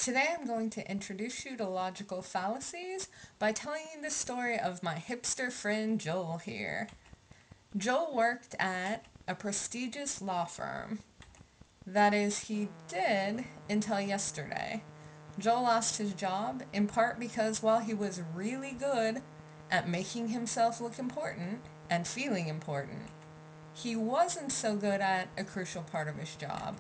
Today I'm going to introduce you to logical fallacies by telling you the story of my hipster friend Joel here. Joel worked at a prestigious law firm. That is, he did until yesterday. Joel lost his job in part because while he was really good at making himself look important and feeling important, he wasn't so good at a crucial part of his job,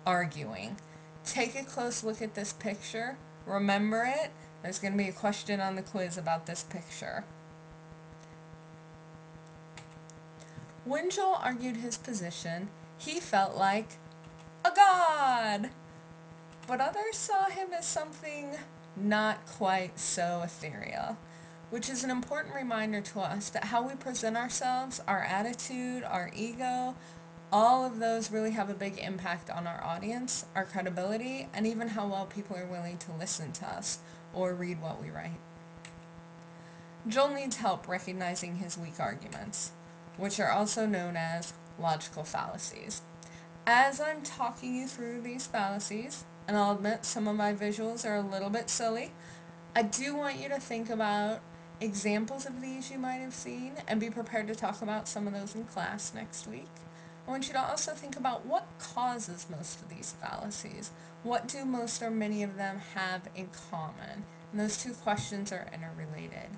arguing. Take a close look at this picture. Remember it. There's going to be a question on the quiz about this picture. When Joel argued his position, he felt like a god. But others saw him as something not quite so ethereal, which is an important reminder to us that how we present ourselves, our attitude, our ego, all of those really have a big impact on our audience, our credibility, and even how well people are willing to listen to us or read what we write. Joel needs help recognizing his weak arguments, which are also known as logical fallacies. As I'm talking you through these fallacies, and I'll admit some of my visuals are a little bit silly, I do want you to think about examples of these you might have seen and be prepared to talk about some of those in class next week. I want you to also think about what causes most of these fallacies. What do most or many of them have in common? And those two questions are interrelated.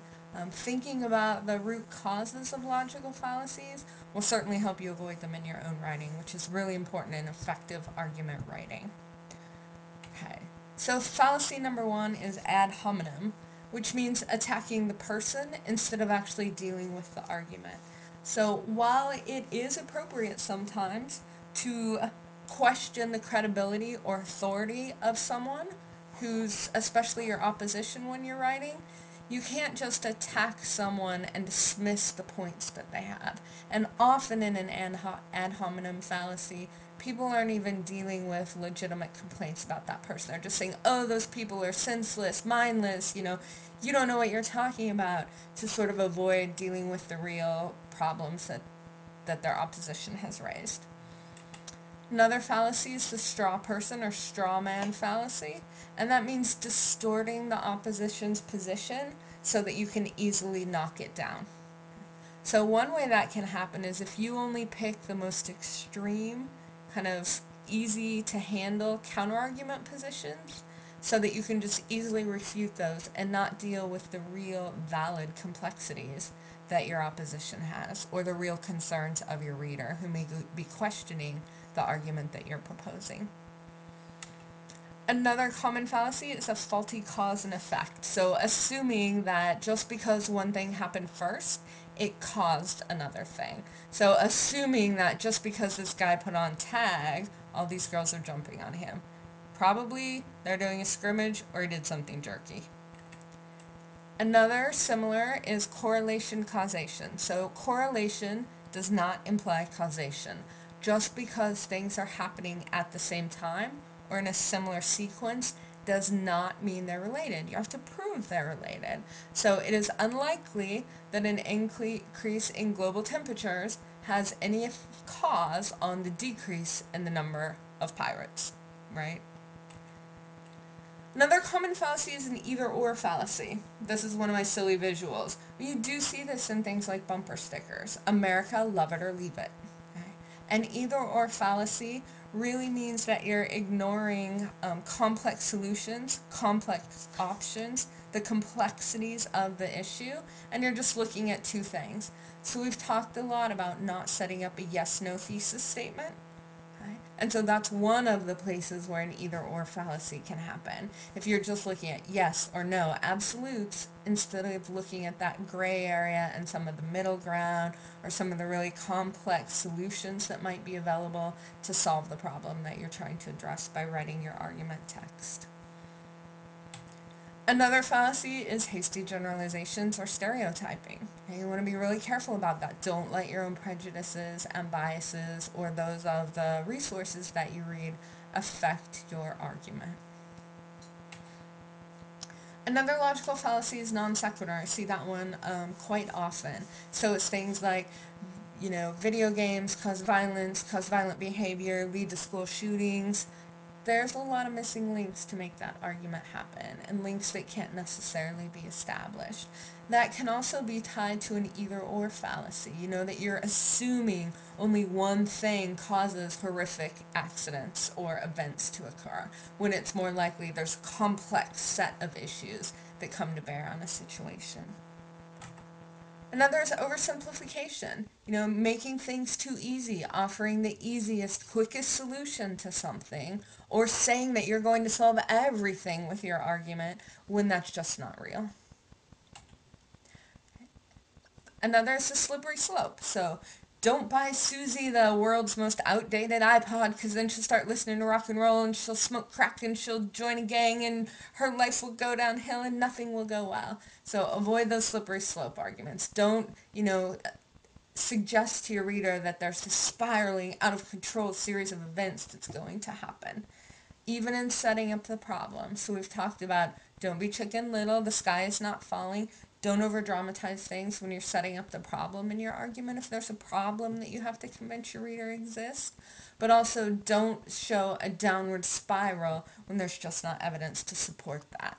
Thinking about the root causes of logical fallacies will certainly help you avoid them in your own writing, which is really important in effective argument writing. Okay, so fallacy number one is ad hominem, which means attacking the person instead of actually dealing with the argument. So while it is appropriate sometimes to question the credibility or authority of someone who's especially your opposition when you're writing, you can't just attack someone and dismiss the points that they have. And often in an ad hominem fallacy, people aren't even dealing with legitimate complaints about that person. They're just saying, oh, those people are senseless, mindless, you don't know what you're talking about, to sort of avoid dealing with the real problems that their opposition has raised. Another fallacy is the straw person or straw man fallacy, and that means distorting the opposition's position so that you can easily knock it down. So one way that can happen is if you only pick the most extreme, kind of easy to handle counterargument positions so that you can just easily refute those and not deal with the real valid complexities that your opposition has or the real concerns of your reader who may be questioning the argument that you're proposing. Another common fallacy is a faulty cause and effect. So assuming that just because one thing happened first, it caused another thing. So assuming that just because this guy put on tag, all these girls are jumping on him. Probably they're doing a scrimmage or he did something jerky. Another similar is correlation causation. So correlation does not imply causation. Just because things are happening at the same time or in a similar sequence does not mean they're related. You have to prove they're related. So it is unlikely that an increase in global temperatures has any cause on the decrease in the number of pirates, right? Another common fallacy is an either-or fallacy. This is one of my silly visuals. You do see this in things like bumper stickers. America, love it or leave it. Okay? An either-or fallacy really means that you're ignoring complex solutions, complex options, the complexities of the issue, and you're just looking at two things. So we've talked a lot about not setting up a yes-no thesis statement. And so that's one of the places where an either-or fallacy can happen. If you're just looking at yes or no, absolutes, instead of looking at that gray area and some of the middle ground or some of the really complex solutions that might be available to solve the problem that you're trying to address by writing your argument text. Another fallacy is hasty generalizations or stereotyping. You want to be really careful about that. Don't let your own prejudices and biases or those of the resources that you read affect your argument. Another logical fallacy is non sequitur. I see that one quite often. So it's things like, video games cause violence, cause violent behavior, lead to school shootings. there's a lot of missing links to make that argument happen, and links that can't necessarily be established. That can also be tied to an either-or fallacy, that you're assuming only one thing causes horrific accidents or events to occur, when it's more likely there's a complex set of issues that come to bear on a situation. Another is oversimplification, making things too easy, offering the easiest, quickest solution to something, or saying that you're going to solve everything with your argument when that's just not real. Another is the slippery slope. So don't buy Susie the world's most outdated iPod, because then she'll start listening to rock and roll and she'll smoke crack and she'll join a gang and her life will go downhill and nothing will go well. So avoid those slippery slope arguments. Don't, suggest to your reader that there's this spiraling out of control series of events that's going to happen. Even in setting up the problem. So we've talked about don't be Chicken Little, the sky is not falling. Don't over-dramatize things when you're setting up the problem in your argument if there's a problem that you have to convince your reader exists. But also don't show a downward spiral when there's just not evidence to support that.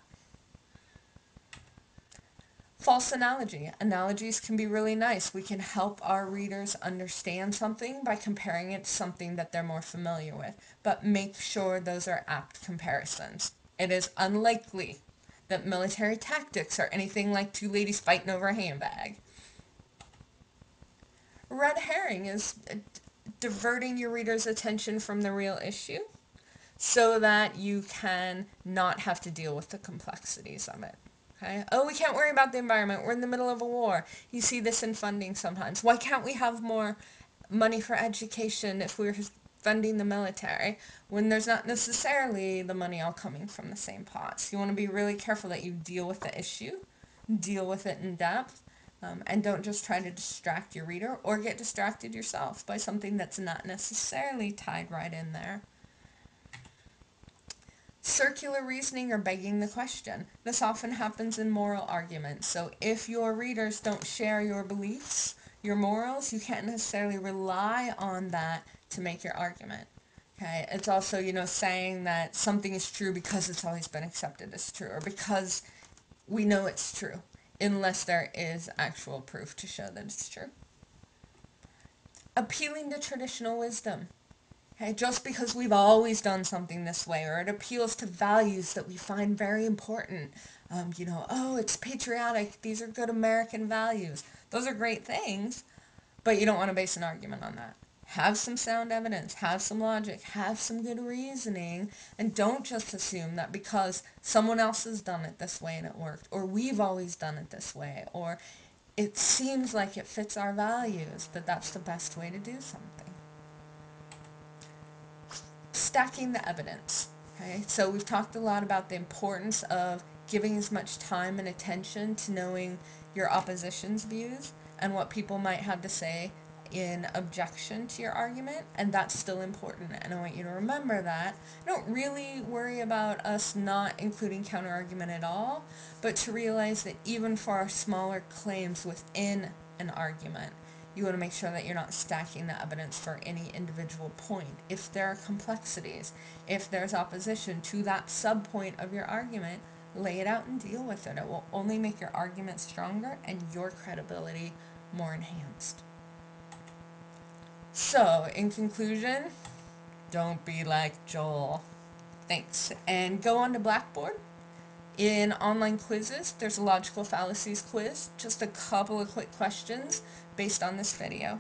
False analogy. Analogies can be really nice. We can help our readers understand something by comparing it to something that they're more familiar with, but make sure those are apt comparisons. It is unlikely that military tactics are anything like two ladies fighting over a handbag. Red herring is diverting your reader's attention from the real issue so that you can not have to deal with the complexities of it. Okay. Oh, we can't worry about the environment. We're in the middle of a war. You see this in funding sometimes. Why can't we have more money for education if we're funding the military when there's not necessarily the money all coming from the same pots? You want to be really careful that you deal with the issue, deal with it in depth, and don't just try to distract your reader or get distracted yourself by something that's not necessarily tied right in there. Circular reasoning or begging the question. This often happens in moral arguments. So if your readers don't share your beliefs, your morals, you can't necessarily rely on that to make your argument. Okay, it's also, saying that something is true because it's always been accepted as true, or because we know it's true, unless there is actual proof to show that it's true. Appealing to traditional wisdom. Okay, just because we've always done something this way, or it appeals to values that we find very important. Oh, it's patriotic. These are good American values. Those are great things, but you don't want to base an argument on that. Have some sound evidence, have some logic, have some good reasoning, and don't just assume that because someone else has done it this way and it worked, or we've always done it this way, or it seems like it fits our values, that that's the best way to do something. Stacking the evidence. Okay, so we've talked a lot about the importance of giving as much time and attention to knowing your opposition's views and what people might have to say in objection to your argument, and that's still important, and I want you to remember that. I don't really worry about us not including counter-argument at all, but to realize that even for our smaller claims within an argument, you want to make sure that you're not stacking the evidence for any individual point. If there are complexities, if there's opposition to that sub-point of your argument, lay it out and deal with it. It will only make your argument stronger and your credibility more enhanced. So, in conclusion, don't be like Joel. Thanks. And go on to Blackboard. In online quizzes, there's a logical fallacies quiz. Just a couple of quick questions based on this video.